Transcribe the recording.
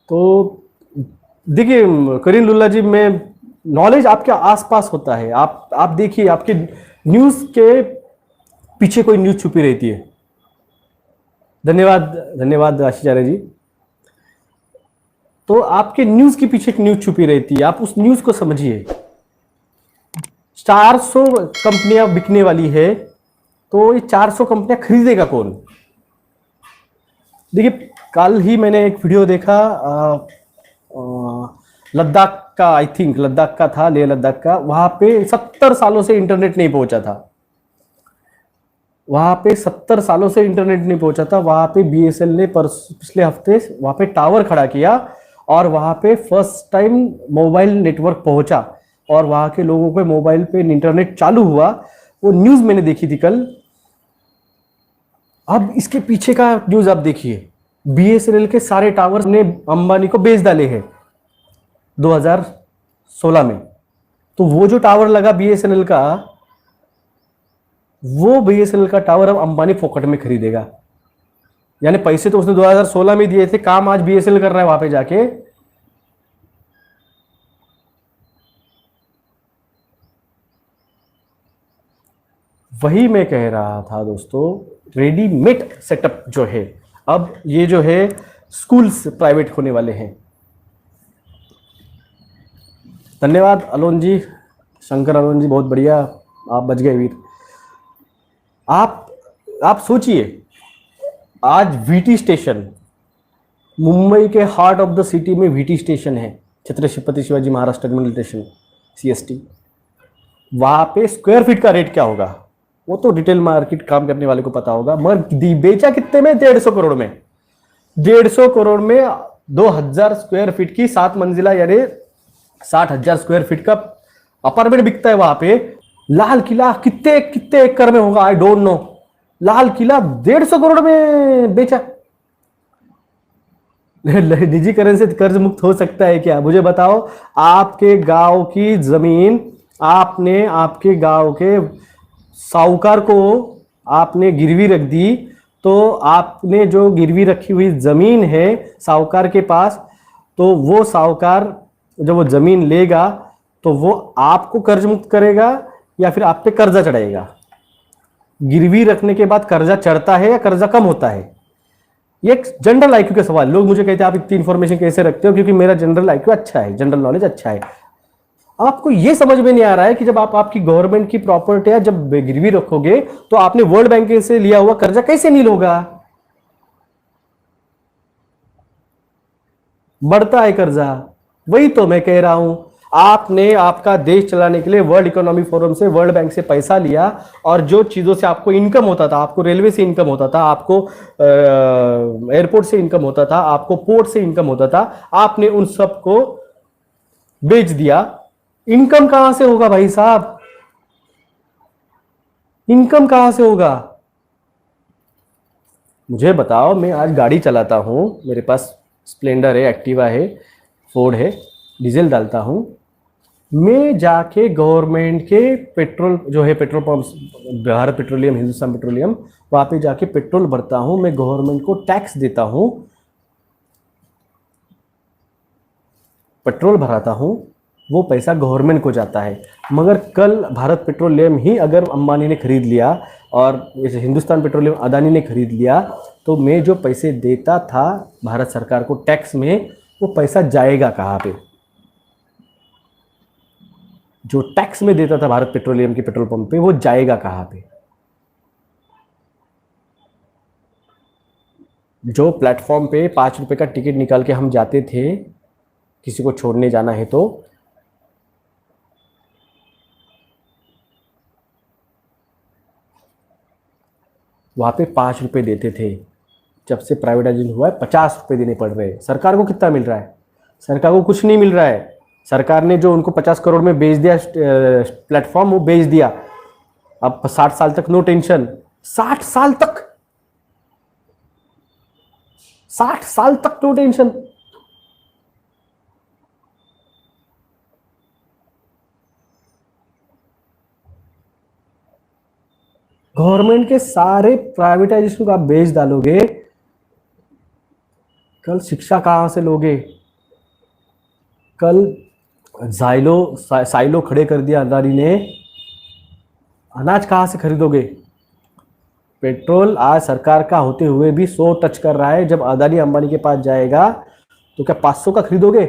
तो देखिए करीम लुल्ला जी, में नॉलेज आपके आसपास होता है। आप देखिए, आपके न्यूज के पीछे कोई न्यूज छुपी रहती है। धन्यवाद, धन्यवाद आशीचार्य जी। तो आपके न्यूज के पीछे एक न्यूज छुपी रहती है, आप उस न्यूज को समझिए। 400 कंपनियां बिकने वाली है, तो ये 400 कंपनियां खरीदेगा कौन? देखिए, कल ही मैंने एक वीडियो देखा, लद्दाख का, आई थिंक लद्दाख का था, लेह लद्दाख का। वहां पे 70 सालों से इंटरनेट नहीं पहुंचा था। वहां पे 70 सालों से इंटरनेट नहीं पहुंचा था। वहां पे बीएसएल ने पिछले हफ्ते वहां पे टावर खड़ा किया, और वहां पे फर्स्ट टाइम मोबाइल नेटवर्क पहुंचा, और वहां के लोगों पे मोबाइल पे इंटरनेट चालू हुआ। वो न्यूज मैंने देखी थी कल। अब इसके पीछे का न्यूज आप देखिए। बीएसएनएल के सारे टावर ने अंबानी को बेच डाले हैं 2016 में। तो वो जो टावर लगा बीएसएनएल का, वो बीएसएनएल का टावर अब अंबानी फोकट में खरीदेगा। यानी पैसे तो उसने 2016 में दिए थे, काम आज बीएसएनएल कर रहा है वहां पे जाके। वही मैं कह रहा था दोस्तों, रेडीमेड सेटअप जो है, अब ये जो है स्कूल्स प्राइवेट होने वाले हैं। धन्यवाद अलोन जी, शंकर अलोन जी, बहुत बढ़िया, आप बच गए वीर। आप सोचिए, आज वीटी स्टेशन, मुंबई के हार्ट ऑफ द सिटी में वीटी स्टेशन है, Chhatrapati Shivaji Maharaj terminal station, CST. वहां पे स्क्वायर फीट का रेट क्या होगा, वो तो रिटेल मार्केट काम करने वाले को पता होगा। मगर बेचा कितने में? 150 करोड़ में। 150 करोड़ में 2000 स्क्वायर फीट की 7 मंजिला, यानी 60,000 स्क्वायर फीट का अपार्टमेंट बिकता है वहां पे। लाल किला कितने कितने एकड़ में होगा, I don't know. Lal Qila 150 crore में बेचा। निजीकरण से कर्ज मुक्त हो सकता है क्या? मुझे बताओ। आपके गांव की जमीन आपने आपके गांव के साहूकार को आपने गिरवी रख दी, तो आपने जो गिरवी रखी हुई जमीन है साहूकार के पास, तो वो साहूकार जब वो जमीन लेगा तो वो आपको कर्ज मुक्त करेगा या फिर आप पे कर्जा चढ़ाएगा? गिरवी रखने के बाद कर्जा चढ़ता है या कर्जा कम होता है? ये एक जनरल आईक्यू का सवाल। लोग मुझे कहते हैं आप इतनी इंफॉर्मेशन कैसे रखते हो? क्योंकि मेरा जनरल आईक्यू अच्छा है, जनरल नॉलेज अच्छा है। आपको यह समझ में नहीं आ रहा है कि जब आप आपकी गवर्नमेंट की प्रॉपर्टी है जब गिरवी रखोगे, तो आपने वर्ल्ड बैंक से लिया हुआ कर्जा कैसे नील होगा? बढ़ता है कर्जा। वही तो मैं कह रहा हूं, आपने आपका देश चलाने के लिए वर्ल्ड इकोनॉमिक फोरम से, वर्ल्ड बैंक से पैसा लिया, और जो चीजों से आपको इनकम होता था, आपको रेलवे से इनकम होता था, आपको एयरपोर्ट से इनकम होता था, आपको पोर्ट से इनकम होता था, आपने उन सबको बेच दिया। इनकम कहां से होगा भाई साहब? इनकम कहां से होगा? मुझे बताओ। मैं आज गाड़ी चलाता हूं, मेरे पास स्प्लेंडर है, एक्टिवा है, फोर्ड है, डीजल डालता हूं। मैं जाके गवर्नमेंट के पेट्रोल जो है, petrol pump, Bharat petroleum, Hindustan petroleum, वहां पे जाके पेट्रोल भरता हूं। मैं गवर्नमेंट को टैक्स देता हूं, पेट्रोल भराता हूं, वो पैसा गवर्नमेंट को जाता है। मगर कल भारत पेट्रोलियम ही अगर अंबानी ने खरीद लिया और हिंदुस्तान पेट्रोलियम अदानी ने खरीद लिया, तो मैं जो पैसे देता था भारत सरकार को टैक्स में, वो पैसा जाएगा कहां पे? जो टैक्स में देता था भारत पेट्रोलियम के पेट्रोल पंप पे, वो जाएगा कहां पे? जो प्लेटफॉर्म पे 5 रुपए का टिकट निकाल के हम जाते थे किसी को छोड़ने जाना है, तो वहां पे 5 रुपए देते थे। जब से प्राइवेटाइजेशन हुआ है 50 रुपए देने पड़ रहे हैं। सरकार को कितना मिल रहा है? सरकार को कुछ नहीं मिल रहा है। सरकार ने जो उनको 50 करोड़ में बेच दिया प्लेटफॉर्म, वो बेच दिया। अब 60 साल तक नो टेंशन। 60 साल तक, 60 साल तक नो टेंशन। गवर्नमेंट के सारे प्राइवेटाइजेशन को आप बेच डालोगे, कल शिक्षा कहां से लोगे? कल साइलो खड़े कर दिया अदानी ने, अनाज कहाँ से खरीदोगे? पेट्रोल आज सरकार का होते हुए भी 100 टच कर रहा है। जब अदानी अंबानी के पास जाएगा तो क्या 500 का खरीदोगे?